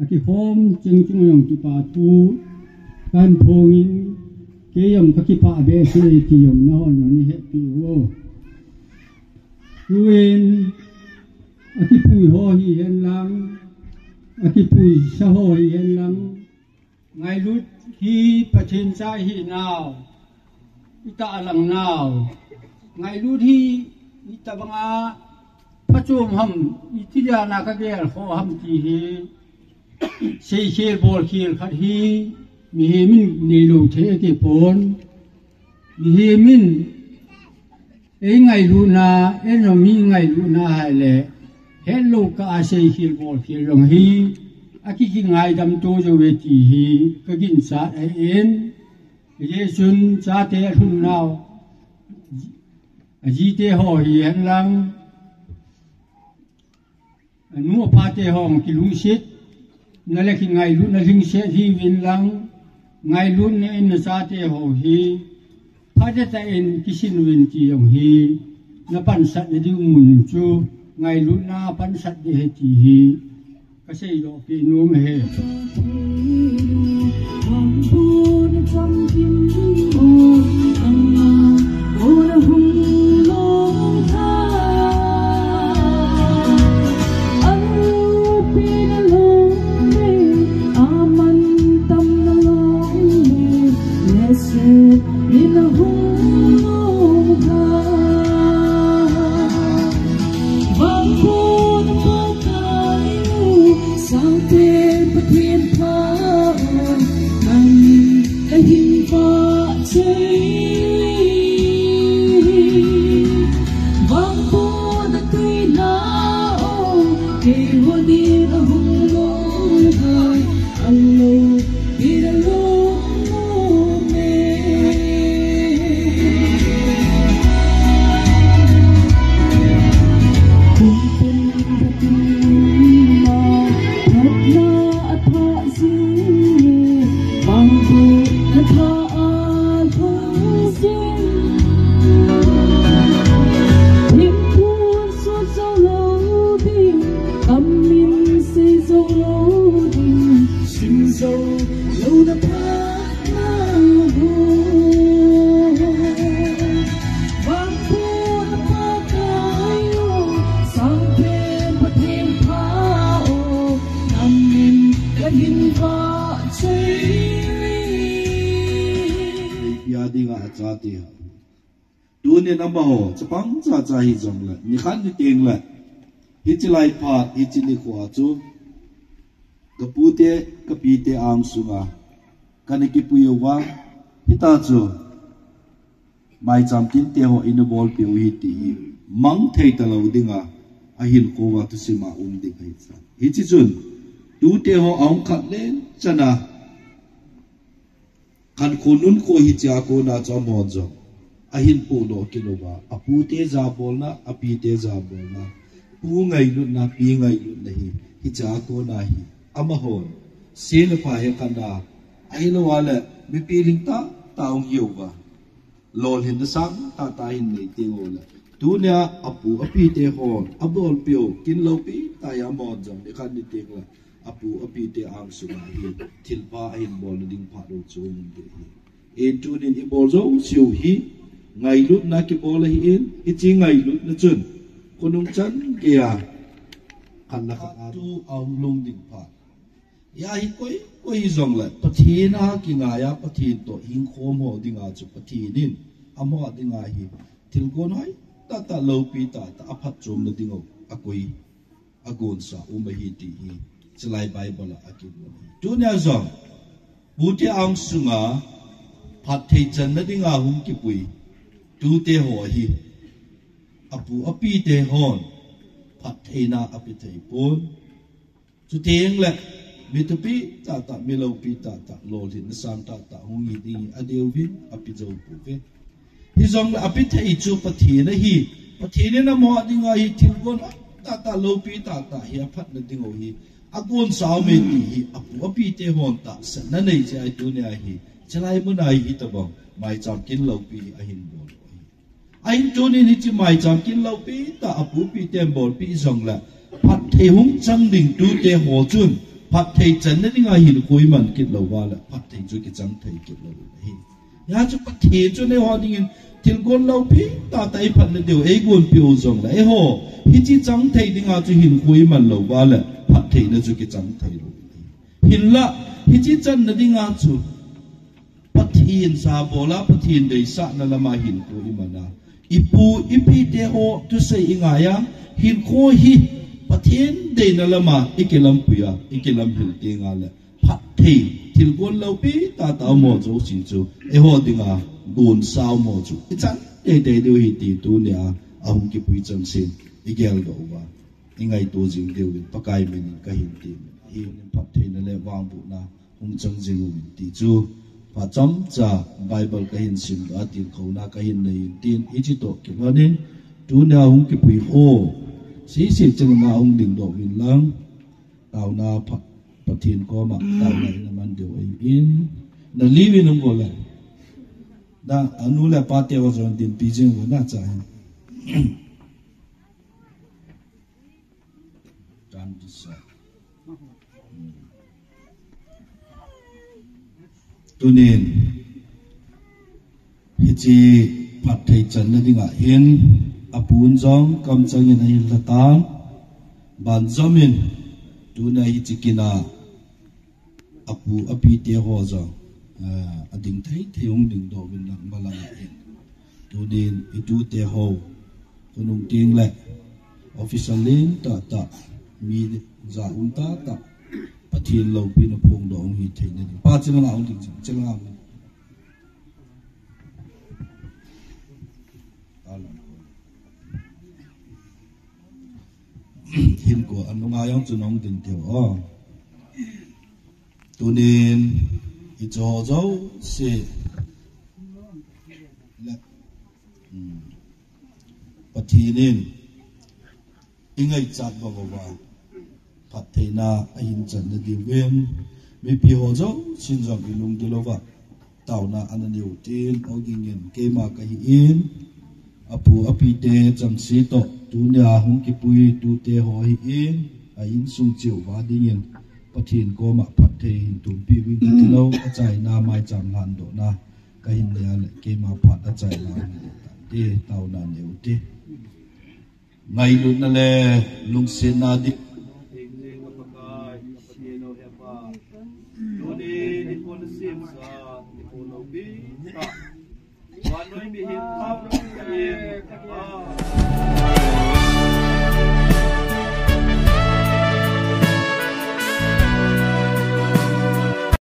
aki hom ching chung yong ki pa tu kan thongin ke yong ka ki pa be se ki yong na hon ni he pi wo ruin aki pui ho hi hen lang aki pui sa ho hi hen lang ngai lut hi pathin sa hi naw ita alang naw ngai lut hi ita banga pachum ham itiya na ka gel kho ham ti hi sei khel bol khel khat hi mi he min nei lo the ke pon mi he min ei ngai lu na en no mi ngai lu na hai le hello ka sei khel bol khel rong hi aki ki ngai dam to jo ve ti hi ka gin sa en ye sun cha te hun naw ji te ho hi han lang nu pa te hong ki lung sit na le ki ngai lu na ling se hi win lang ngai lu ne en sa te ho hi pha te ta en ki sin win ti yong hi na pan sat ne di mun chu ngai lu na pan sat de he ti hi ka sei lo pe nu me he chapang cha cha hi jong la ni khan ni teng la hi chilai pha hi chini khwa chu ka pu te ka pi te ang sunga kan ki pu yo wa hi ta chu mai cham tin te ho in bol pi hi ti mang thei ta lo dinga a hin ko wa tu sima ding hai cha hi chi chun tu te ho ong khat len chana kan khunun ko hi cha ko na cha mo jo ahin pu lo kilowa apu te za bolna api te za bolna pu ngai lu na pi ngai lu na hi cha ko na hi amahon sel pa he kana ai lo wala mi pi ling ta taung yowa lol hin da sang ta hin nei te ngola tu nya apu api te hon abol pio kin lo pi ta ya mon jong ni khan ni te la apu api te ang su na hi thil pa ahin bol ding pha do chu de hi tu nin i bol zo siu hi ngày lúc na ki bola hi in hi chi ngày lúc na chun kunung chan kia kan na ka tu aung lung ding pa ya hi koi zong la pathina ki nga ya pathin to hing khom ho dinga chu pathinin amo dinga hi thil kon hai ta lo pi ta aphat chom na dingo akoi agon sa uma hi ti hi chlai bible akin tu nya zong buti ang sunga phat thei chan na dinga hum ki pui tu te ho hi apu api te hon phat theina api thei pon chu teng le mi tu pi ta mi lo pi ta lo lin sam ta hong hi ding adeu vin api zo pu ve hi zong api thei chu pathi na hi pathi ne na mo dinga hi thil gon ta lo pi ta hi phat na ding ho hi agon sao me ti hi apu api te hon ta sa na nei ja tu ne hi chalai mu nai hi ta bang mai cham kin lo pi a hin bol ai tu ni chi mai cham kin lo pi ta apu pi tem bol pi zong la phat thei hung chang ding tu te ho chun phát thầy chân đấy ngay hình khối mình kết lâu vào là phát thầy cho cái trắng thầy kết lâu hi ya cho phát thầy cho nên họ đi thiên con lâu pi ta tay phát là điều ấy quân biểu rộng là ấy hồ hi chỉ trắng thầy đi ngay cho hình khối mình lâu vào là phát thầy nó cho cái trắng thầy lâu hình là hi chỉ chân nó đi ngay cho phát thầy sa bồ la phát thầy đấy sa nó là mà hình khối mình à ipu ipi te ho tu sei ingaya hin kho hi pathen de na lama ikelam puya ikelam hilti nga le phat thei thil gon lo pi ta ta mo zo sin chu e ho dinga gon sao mo chu chan de de hi ti tu nya ahum ki pui chan sin igel do wa ingai to jing de wi pakai min ka hin ti hi phat thei na le wang bu na hum chang jing wi ti chu và chấm cha Bible cái hình sim đó tiền khẩu na cái hình này tiền ít chỉ tổ kiểu đó nên chú nào cũng kịp quỳ ô sĩ chân mà ông đỉnh độ hình lăng tàu na phát thiên có mặt tàu này là man điều ấy in là lý viên ông gọi là đã anh nuôi là ba tiêu rồi tiền pi chân của na chạy tràn đi sao cho nên khi phát thầy chân là đi ngã hiên apun jong cầm chân như này là tam ban jamin tu này chỉ kina apu api tia ho jong ading thấy ông đừng đổ bên lặng ba lại cho nên itu tia ho cho nung tiếng lệ official lên ta mi za ta thiên lâu pin nó phong độ ông thấy này ba chân là ông định chân là thiên của anh ông ai ông chân ông định theo cho nên ít cho dấu sẽ và thì nên ngay chặt vào phát thầy na anh chân là điều viên mấy pi hồ dấu xin rằng cái lùng cái lô vật tàu na anh điều tiên ở kinh nghiệm cái mà cái in apu api te chăm sĩ to tu nhà hung cái pui tu te ho in in sung chiều và đi nhìn phát hiện có mà phát thầy tu pi viên cái lâu chạy na mai chẳng hạn độ na cái hình này cái mà phát đã chạy na để tàu na nhiều thế ngày luôn là lệ lùng sen na đi One way me hit up,